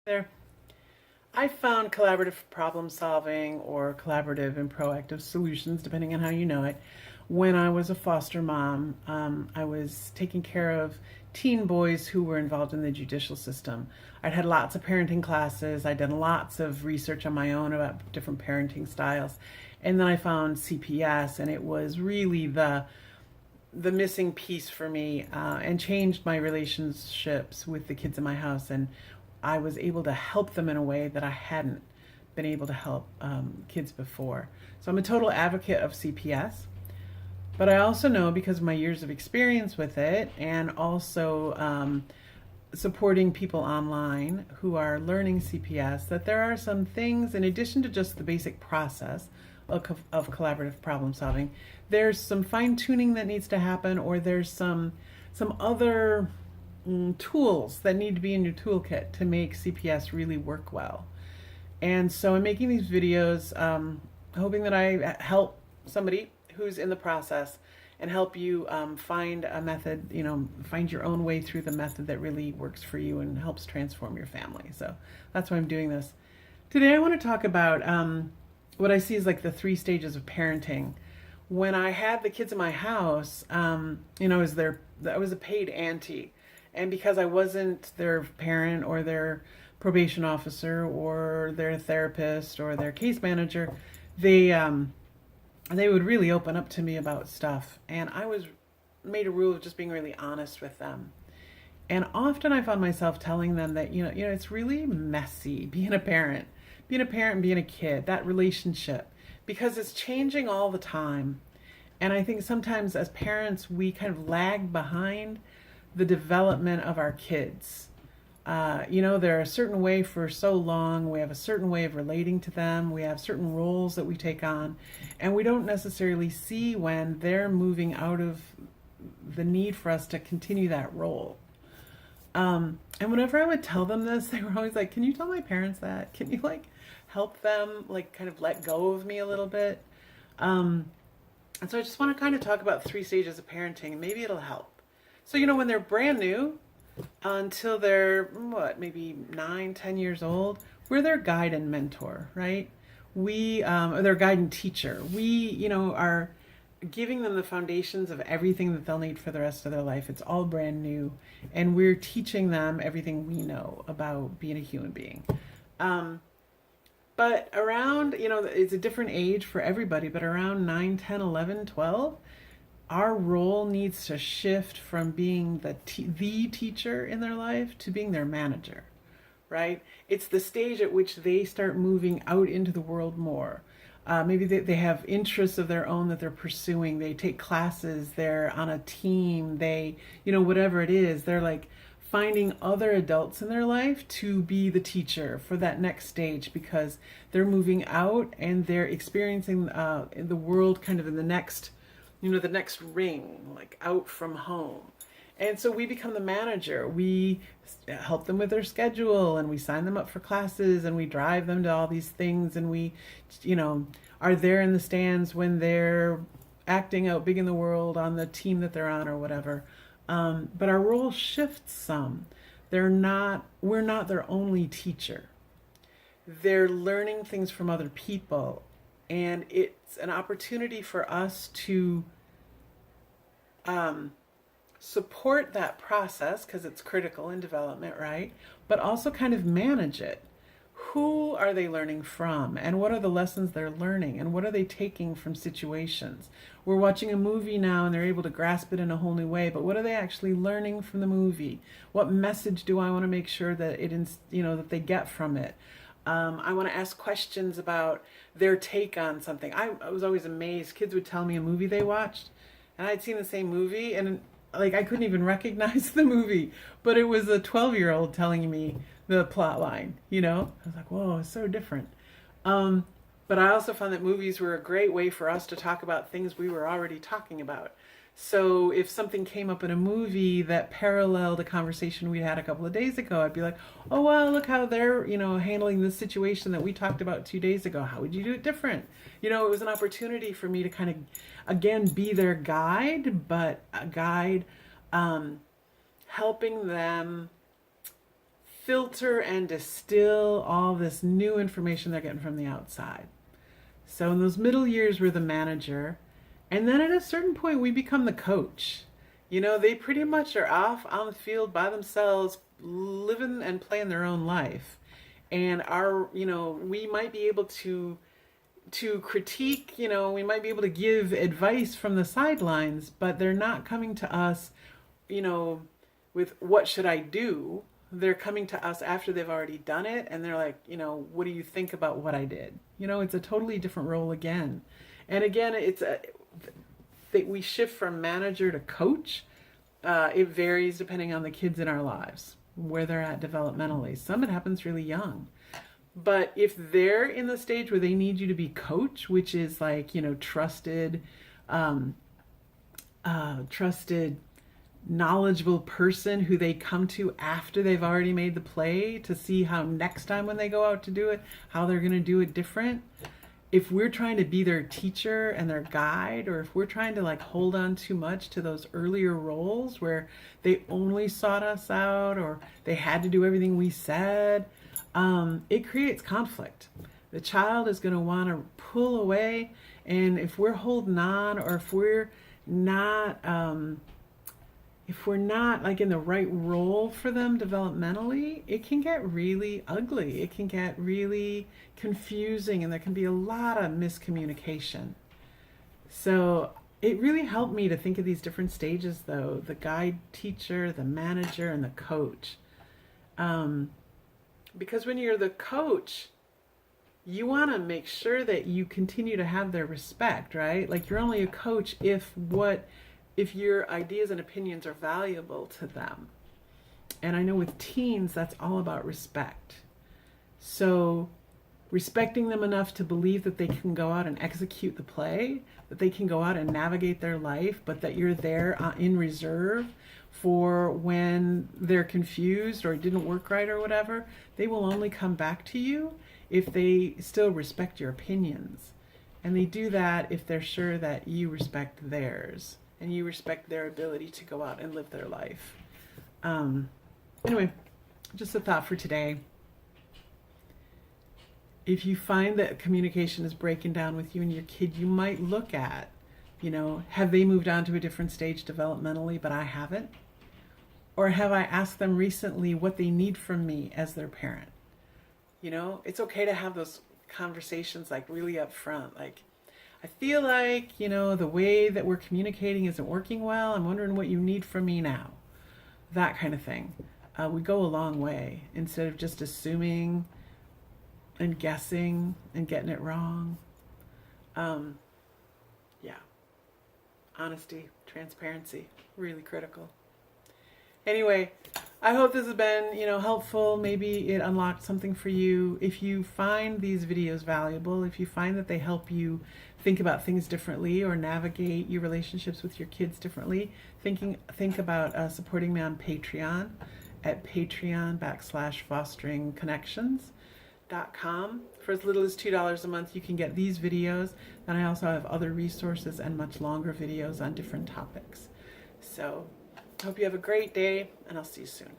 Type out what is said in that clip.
There. I found collaborative problem solving or collaborative and proactive solutions, depending on how you know it, when I was a foster mom. I was taking care of teen boys who were involved in the judicial system. I'd had lots of parenting classes, I'd done lots of research on my own about different parenting styles, and then I found CPS, and it was really the missing piece for me, and changed my relationships with the kids in my house. And I was able to help them in a way that I hadn't been able to help kids before. So I'm a total advocate of CPS. But I also know, because of my years of experience with it, and also supporting people online who are learning CPS, that there are some things, in addition to just the basic process of collaborative problem solving, there's some fine tuning that needs to happen, or there's some other tools that need to be in your toolkit to make CPS really work well. And so I'm making these videos, hoping that I help somebody who's in the process and help you find a method, find your own way through the method that really works for you and helps transform your family. So that's why I'm doing this. Today I want to talk about what I see as like the 3 stages of parenting. When I had the kids in my house, I was a paid auntie. And because I wasn't their parent or their probation officer or their therapist or their case manager, they would really open up to me about stuff. And I was made a rule of just being really honest with them. And often I found myself telling them that, it's really messy being a parent and being a kid, that relationship, because it's changing all the time. And I think sometimes as parents, we kind of lag behind the development of our kids. They're a certain way for so long. We have a certain way of relating to them. We have certain roles that we take on. And we don't necessarily see when they're moving out of the need for us to continue that role. And whenever I would tell them this, they were always like, can you tell my parents that? Can you help them kind of let go of me a little bit? And so I just want to kind of talk about 3 stages of parenting, and maybe it'll help. So, when they're brand new, until they're, maybe 9, 10 years old, we're their guide and mentor, right? We are their guide and teacher. We, are giving them the foundations of everything that they'll need for the rest of their life. It's all brand new. And we're teaching them everything we know about being a human being. But around, it's a different age for everybody, but around 9, 10, 11, 12, our role needs to shift from being the teacher in their life to being their manager, right? It's the stage at which they start moving out into the world more. Maybe they have interests of their own that they're pursuing. They take classes, they're on a team, they, whatever it is, they're finding other adults in their life to be the teacher for that next stage, because they're moving out and they're experiencing the world kind of in the next ring, out from home. And so we become the manager. We help them with their schedule, and we sign them up for classes, and we drive them to all these things, and we, are there in the stands when they're acting out big in the world on the team that they're on or whatever. But our role shifts some. We're not their only teacher. They're learning things from other people, and it's an opportunity for us to support that process, because it's critical in development, right? But also kind of manage it. Who are they learning from, and what are the lessons they're learning, and what are they taking from situations? We're watching a movie now and they're able to grasp it in a whole new way, but what are they actually learning from the movie? What message do I want to make sure that that they get from it? I want to ask questions about their take on something. I was always amazed. Kids would tell me a movie they watched, and I'd seen the same movie, and I couldn't even recognize the movie, but it was a 12-year-old telling me the plot line. I was like, whoa, it's so different. But I also found that movies were a great way for us to talk about things we were already talking about. So if something came up in a movie that paralleled a conversation we had a couple of days ago, I'd be like, oh, well, look how they're, handling this situation that we talked about 2 days ago. How would you do it different? It was an opportunity for me to kind of, again, be their guide, but a guide helping them filter and distill all this new information they're getting from the outside. So in those middle years, we're the manager. And then at a certain point, we become the coach. You know, they pretty much are off on the field by themselves, living and playing their own life. And we might be able to critique, we might be able to give advice from the sidelines, but they're not coming to us, with what should I do? They're coming to us after they've already done it, and they're like, what do you think about what I did? It's a totally different role again. And again, we shift from manager to coach. It varies depending on the kids in our lives, where they're at developmentally. Some it happens really young. But if they're in the stage where they need you to be coach, which is like, trusted, knowledgeable person who they come to after they've already made the play to see how next time when they go out to do it, how they're going to do it different. If we're trying to be their teacher and their guide, or if we're trying to like hold on too much to those earlier roles where they only sought us out or they had to do everything we said, it creates conflict. The child is going to want to pull away, and if we're holding on, or if we're not like in the right role for them developmentally, it can get really ugly. It can get really confusing, and there can be a lot of miscommunication. So it really helped me to think of these different stages, though: the guide, teacher, the manager, and the coach. Because when you're the coach, you want to make sure that you continue to have their respect, right? Like, you're only a coach if your ideas and opinions are valuable to them. And I know with teens, that's all about respect. So respecting them enough to believe that they can go out and execute the play, that they can go out and navigate their life, but that you're there in reserve for when they're confused or it didn't work right or whatever. They will only come back to you if they still respect your opinions. And they do that if they're sure that you respect theirs and you respect their ability to go out and live their life. Anyway, just a thought for today. If you find that communication is breaking down with you and your kid, you might look at, have they moved on to a different stage developmentally, but I haven't? Or have I asked them recently what they need from me as their parent? It's okay to have those conversations like really up front. Like, I feel like, the way that we're communicating isn't working well. I'm wondering what you need from me now. That kind of thing. We go a long way instead of just assuming and guessing and getting it wrong. Yeah. Honesty, transparency, really critical. Anyway, I hope this has been, helpful. Maybe it unlocked something for you. If you find these videos valuable, if you find that they help you think about things differently or navigate your relationships with your kids differently, think about supporting me on Patreon at patreon.com/fosteringconnections.com. For as little as $2 a month, you can get these videos. And I also have other resources and much longer videos on different topics. So I hope you have a great day, and I'll see you soon.